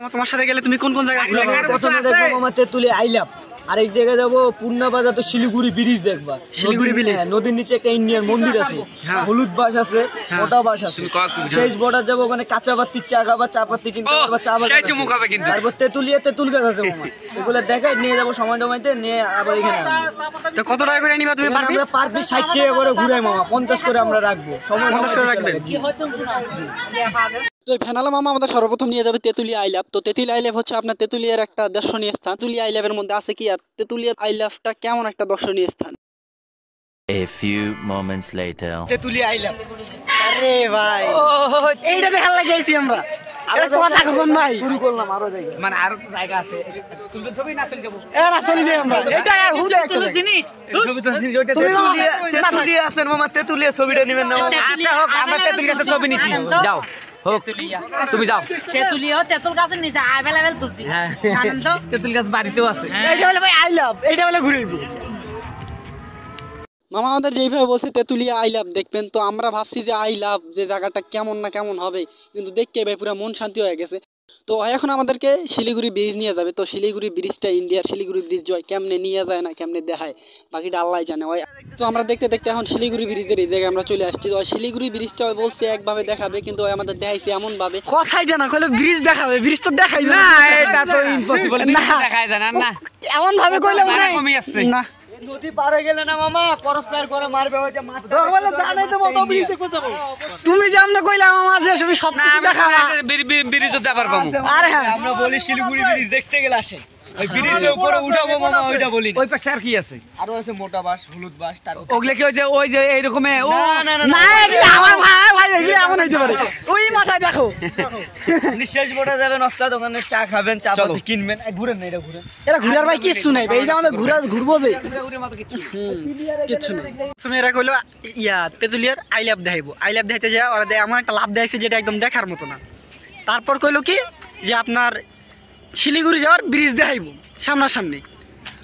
তোমার সাথে গেলে তুমি কোন কোন জায়গায় ঘুরবে? প্রথমে দেখবো মামা তেতুলি আইলাম, আরেক জায়গায় যাবো পূর্ণাবাজার, তো শিলিগুড়ি ব্রিজ দেখবা। শিলিগুড়ি ব্রিজ, নদীর নিচে একটা ইন্ডিয়ান মন্দির আছে, হলুদ বাস আছে, মোটা বাস আছে। শেষ বর্ডার যাবো, ওখানে কাঁচা পাত্তির চা খাবা, চা পাত্তি কিনতে হবে, চা বাগান। তারপর তেতুলিয়া তেতুল গাছ আছে মামা, এগুলো দেখাই নিয়ে যাবো সময় টমাইতে নিয়ে আবার এখানে। তো কত টাকা করে নিবা তুমি? আমরা পার পিস 60 টাকা করে ঘুরাই মামা, 50 করে আমরা রাখবো, সময় 50 করে রাখবেন। তো ফেনালা মামা আমাদের সর্বপ্রথম নিয়ে যাবে তেতুলিয়া আইলাভ। তো তেতুলিয়া আইলাভ হচ্ছে আপনার তেতুলিয়ার একটা দর্শনীয় স্থান। তেতুলিয়া আইলাভের মধ্যে আছে কি, আর তেতুলিয়া আইলাভটা কেমন একটা দর্শনীয় স্থান। A few moments later. Tetulia আইলাম। আরে ভাই এইটা দেখার লাগাইছি আমরা। আরে কথা কখন ভাই শুরু করলাম, আরো জায়গা মানে আরো তো জায়গা আছে, তুলবে ছবি না চলে যাবো। এরা চলে যাই আমরা। এটা আর হুদে একটা জিনিস ছবি তো জিনিস ওইটা তেতুলিয়া আছেন মামা, তেতুলিয়া ছবিটা নেবেন না? আচ্ছা হোক, আমরা তেতুলিয়া কাছে ছবি নিছি, যাও হোক তুমি যাও। তেতুলিয়া তেতুল গাছের নিচে অ্যাভেলেবেল তুলছি। হ্যাঁ তেতুল গাছ বাড়িতেও আছে। এইটা বলে ভাই আইলাভ, এইটা বলে ঘুরাইবো। মামা আমাদের যেইভাবে বলছে তেতুলিয়া আইলাভ দেখবেন, তো আমরা ভাবছি যে আইলাভ যে জায়গাটা কেমন না কেমন হবে, কিন্তু দেখতে ভাই পুরো মন শান্তি হয়ে গেছে। তো এখন আমাদেরকে শিলিগুড়ি ব্রিজ নিয়ে যাবে। তো শিলিগুড়ি ব্রিজটা ইন্ডিয়ার শিলিগুড়ি ব্রিজ জয় কেমনে নিয়ে যায় না কেমনে দেখায়, বাকিটা আল্লাহ জানে। ওই তো আমরা দেখতে দেখতে এখন শিলিগুড়ি ব্রিজের এই জায়গায় আমরা চলে আসছি। তো শিলিগুড়ি ব্রিজটা বলছে একভাবে দেখাবে, কিন্তু আমাদের দেখাইছে এমন ভাবে, কথাই জানা কইলো ব্রিজ দেখাবে, ব্রিজ তো দেখাই না। এটা তো ইম্পসিবল, দেখায় জানেন না, এমন ভাবে কইলো কমই আছে না। নদী পার হয়ে গেলে না মামা, করসপার করে মারবে, ওইটা মাঠ জানাই দেবো তো ব্রিজে কো যাব। তুমি যেমন কইলা মামা যে সব কিছু দেখাবা, ব্রিজ তো যাবার পাবো। আরে হ্যাঁ আমরা বলি শিলিগুড়ি ব্রিজ দেখতে গেলে আসে, ওই ব্রিজের উপরে উঠাবো মামা, ওইটা বলি। ওই পাশে আর কি আছে? আরো আছে মোটা বাস, হলুদ বাস, তারপর ওগুলা কি ওই যে এইরকম? ও না না না, এগুলো আমার ভাই এগুলো এমন হইতে পারে। ওই মাথায় দেখো, নিঃশ্বাস বোটা যাবেন, ওস্তাদ ওখানে চা খাবেন, চা পাতি কিনবেন, ঘুরেন না, এটা ঘুরেন। এরা ঘুরার ভাই কিচ্ছু নাই ভাই, এই যে আমাদের ঘুরবো যে কিচ্ছু নাই। এরা কইলো তেতুলিয়ার আইলাভ দেখাইবো, আইলাভ দেখাইতে যায় ওরা আমার একটা লাভ দেখাইছে যেটা একদম দেখার মতো না। তারপর কইলো কি যে আপনার শিলিগুড়ি যাওয়ার ব্রিজ দেখাইবো সামনাসামনি।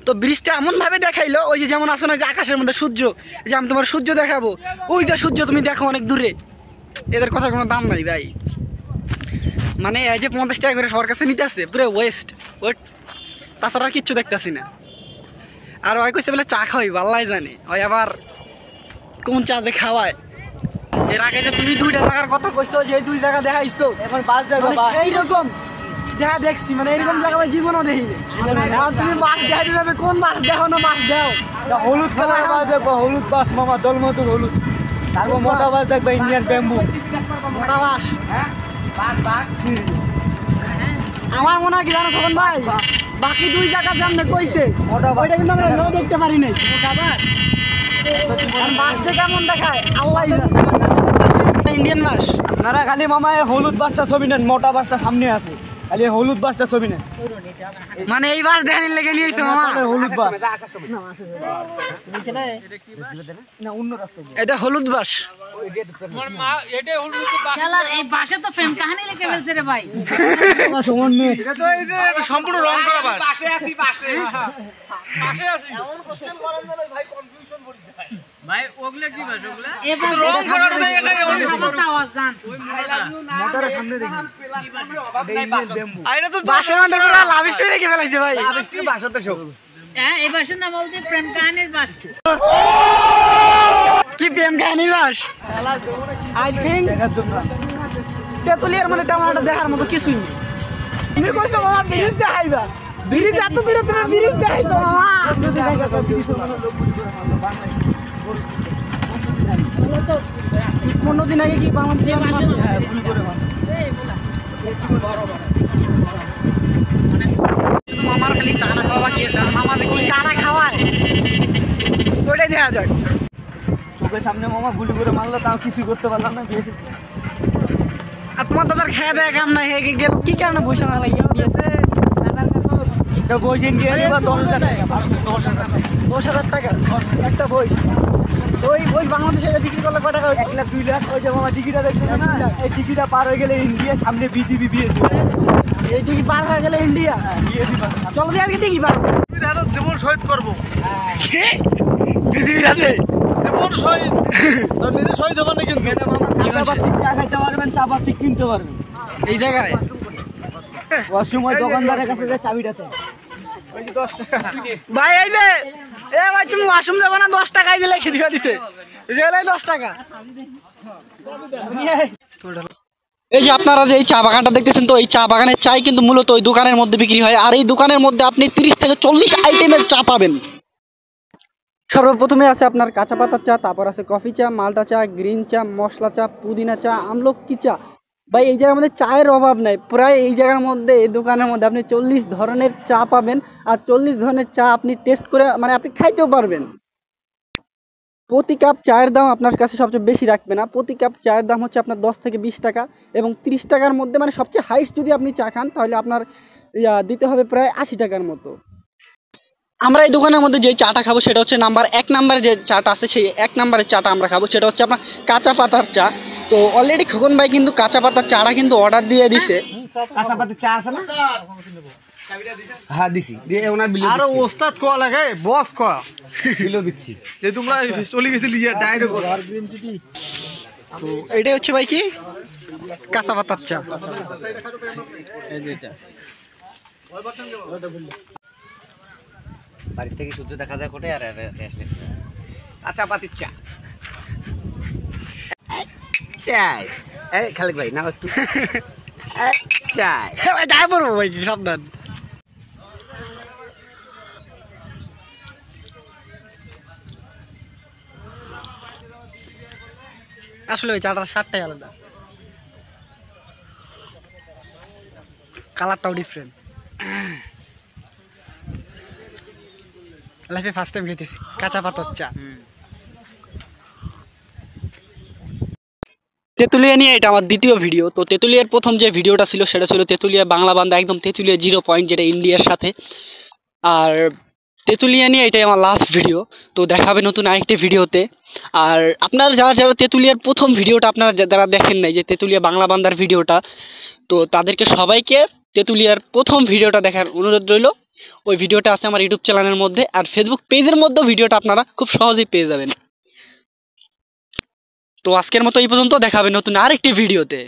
তো ব্রিজটা এমন ভাবে দেখাইলো, ওই যে যেমন আছে না যে আকাশের মধ্যে সূর্য, যে আমি তোমার সূর্য দেখাবো, ওই যে সূর্য তুমি দেখো অনেক দূরে। এদের কথার কোনো দাম নাই ভাই, মানে এই যে 50 টাকা করে সবার কাছে নিতে আসছে, পুরো ওয়েস্ট ওয়েট, তাছাড়া আর কিচ্ছু দেখতেছি না। আর ওই কইছে বলে চা খাওয়াই, আল্লাহ জানে ওই আবার কোন চা যে খাওয়ায়। এর আগে যে তুমি 2টা জায়গার কথা কইছো, যে 2 জায়গা দেখাইছো, এখন বাস দেখো, এইরকম দেখা দেখছি, মানে এরকম জায়গা আমি জীবনও দেখিনি। তুমি মাছ দেখাতে যাবে, কোন মাছ দেখো না, মাছ দাও। হলুদ কালার বাস দেখবো, হলুদ বাস মামা, জলমতুর হলুদ। তারপর মোটা বাস দেখবে, ইন্ডিয়ান ব্যাম্বু, মোটা মাছ। আমার মনে হয় কি জানো খোকন ভাই, বাকি 2 জায়গা যেমন কইছে ওইটা কিন্তু আমরা নাও দেখতে পারি নাই। আর মাছটা কেমন দেখায় আল্লাহ জানে। ইন্ডিয়ান মাছ আপনারা খালি মামা হলুদ বাসটা ছবি নেন, মোটা বাসটা সামনে আছে, খালি হলুদ বাসটা ছবি নেন। মানে এই বাস দেখানি লেগে নিয়েছে মামা, হলুদ বাস। এটা হলুদ বাস। শালার এই বাসে তো ফ্রেম কাহিনী লিখে ফেলছে রে ভাই। সম্পূর্ণ রং করা বাস। পাশে আছি, পাশে আছি। এমন কোশ্চেন করেন না ভাই, কনফিউশন পড়ে যায় ভাই। ওগুলা কি বাস? ওগুলা এবার রং করার জায়গা আওয়াজ জান। মোটরের সামনে দেখি এটা তো বাসের মধ্যে পুরো লাভ স্টোরি লিখে ফেলাইছে ভাই। বাসাতে সব হ্যাঁ, এই বাসের নাম বলছে প্রেম কাহিনীর বাস। কি প্রেম কাহিনী বাস? আই থিঙ্ক তেতুলিয়ার মানে তেমন একটা দেখার মতো কিছুই নেই। তুমি কইছো মামা ব্রিজ দেখাইবা, ব্রিজ এত দূরে তুমি ব্রিজ দেখাইছো মামা। 15 দিন আগে কি বাংলাদেশে মামার খালি চানা খাওয়া গিয়েছে, আর মামা যে কি চানা খাওয়ায় ওইটাই দেখা যায়। চোখের সামনে মামা গুলি করে মারলো, তাও কিছু করতে পারলাম না। আর তোমার দাদার খেয়ে দেয় কাম নাই, কি কারণে বসে না লাগিয়ে বই ইন্ডিয়া 10,000 টাকা, 10,000 টাকা একটা বই। ওই বই বাংলাদেশে বিক্রি করলে কত টাকা? 1 লাখ 2 লাখ। ওই যে মামা টিকিটটা দেখছেন না, এই টিকিটটা পার হয়ে গেলে ইন্ডিয়া, সামনে বিজিবি বিএসি। এই টিকি পার হয়ে গেলে ইন্ডিয়া, চলো দিয়ে আজকে টিকি পার জীবন শহীদ করবো, পৃথিবীর হাতে জীবন শহীদ। তোর নিজে শহীদ হবার না, কিন্তু চা খাইতে পারবেন, চা পাতি কিনতে পারবেন এই জায়গায়। অসময় দোকানদারের কাছে যে চাবিটা চাই। ভাই এই যে এ ভাই তুমি ওয়াশরুম যাবে না 10 টাকায় দিলে লিখে দিয়ে দিছে রেলে 10 টাকা। এই যে আপনারা যে এই চা বাগানটা দেখতেছেন, তো এই চা বাগানের চাই কিন্তু মূলত ওই দোকানের মধ্যে বিক্রি হয়, আর এই দোকানের মধ্যে আপনি 30 থেকে 40 আইটেমের চা পাবেন। সর্বপ্রথমে আছে আপনার কাঁচা পাতার চা, তারপর আছে কফি চা, মাল্টা চা, গ্রিন চা, মশলা চা, পুদিনা চা, আমলকি চা। ভাই এই জায়গার মধ্যে চায়ের অভাব নাই, প্রায় এই জায়গার মধ্যে এই দোকানের মধ্যে আপনি 40 ধরনের চা পাবেন, আর 40 ধরনের চা আপনি টেস্ট করে মানে আপনি খাইতেও পারবেন। প্রতি কাপ চায়ের দাম আপনার কাছে সবচেয়ে বেশি রাখবে না, প্রতি কাপ চায়ের দাম হচ্ছে আপনার 10 থেকে 20 টাকা, এবং 30 টাকার মধ্যে মানে সবচেয়ে হাইস্ট যদি আপনি চা খান তাহলে আপনার দিতে হবে প্রায় 80 টাকার মতো। আমরা এই দোকানের মধ্যে যে চাটা খাবো সেটা হচ্ছে নাম্বার 1 নাম্বারে যে চাটা আছে, সেই 1 নাম্বারের চাটা আমরা খাবো, সেটা হচ্ছে আপনার কাঁচা পাতার চা। তো অলরেডি খোকন ভাই কিন্তু কাঁচা পাতার চাটা কিন্তু অর্ডার দিয়ে দিছে। কাঁচা পাতির চা আছে না? হ্যাঁ দিছি, দিয়ে ওনার বিল আরে ওস্তাদ কোয়া লাগে বস কোয়া বিলও দিচ্ছি। যে তোমরা চলে গেছিলি ডাইরেক্ট তো এটাই হচ্ছে ভাই কি কাঁচা পাতার চা। এই যে এটা বাড়ি থেকে সূর্য দেখা যায় কোটে, আর কাঁচা পাতির চা। চাইস এই খালেক ভাই নাও একটু চাইস। যাই পড়বো ভাই কি সাবধান। আসলে ওই চাটার স্বাদটাই আলাদা, কালারটাও ডিফারেন্ট। লাইফে ফার্স্ট টাইম খেতেছি কাঁচা পাতার চা। তেঁতুলিয়া নিয়ে এটা আমার দ্বিতীয় ভিডিও। তো তেঁতুলিয়ার প্রথম যে ভিডিওটা ছিল সেটা ছিল তেঁতুলিয়া বাংলা বান্দা, একদম তেঁতুলিয়া 0 পয়েন্ট, যেটা ইন্ডিয়ার সাথে। আর তেঁতুলিয়া নিয়ে এটাই আমার লাস্ট ভিডিও। তো দেখাবে নতুন আরেকটি ভিডিওতে। আর আপনারা যারা তেঁতুলিয়ার প্রথম ভিডিওটা আপনারা যারা দেখেন নাই, যে তেঁতুলিয়া বাংলা বান্দার ভিডিওটা, তো তাদেরকে সবাইকে তেঁতুলিয়ার প্রথম ভিডিওটা দেখার অনুরোধ রইল। ওই ভিডিওটা আছে আমার ইউটিউব চ্যানেলের মধ্যে, আর ফেসবুক পেজের মধ্যেও ভিডিওটা আপনারা খুব সহজেই পেয়ে যাবেন। তো আজকের মতো এই পর্যন্ত, দেখাবে নতুন আরেকটি ভিডিওতে।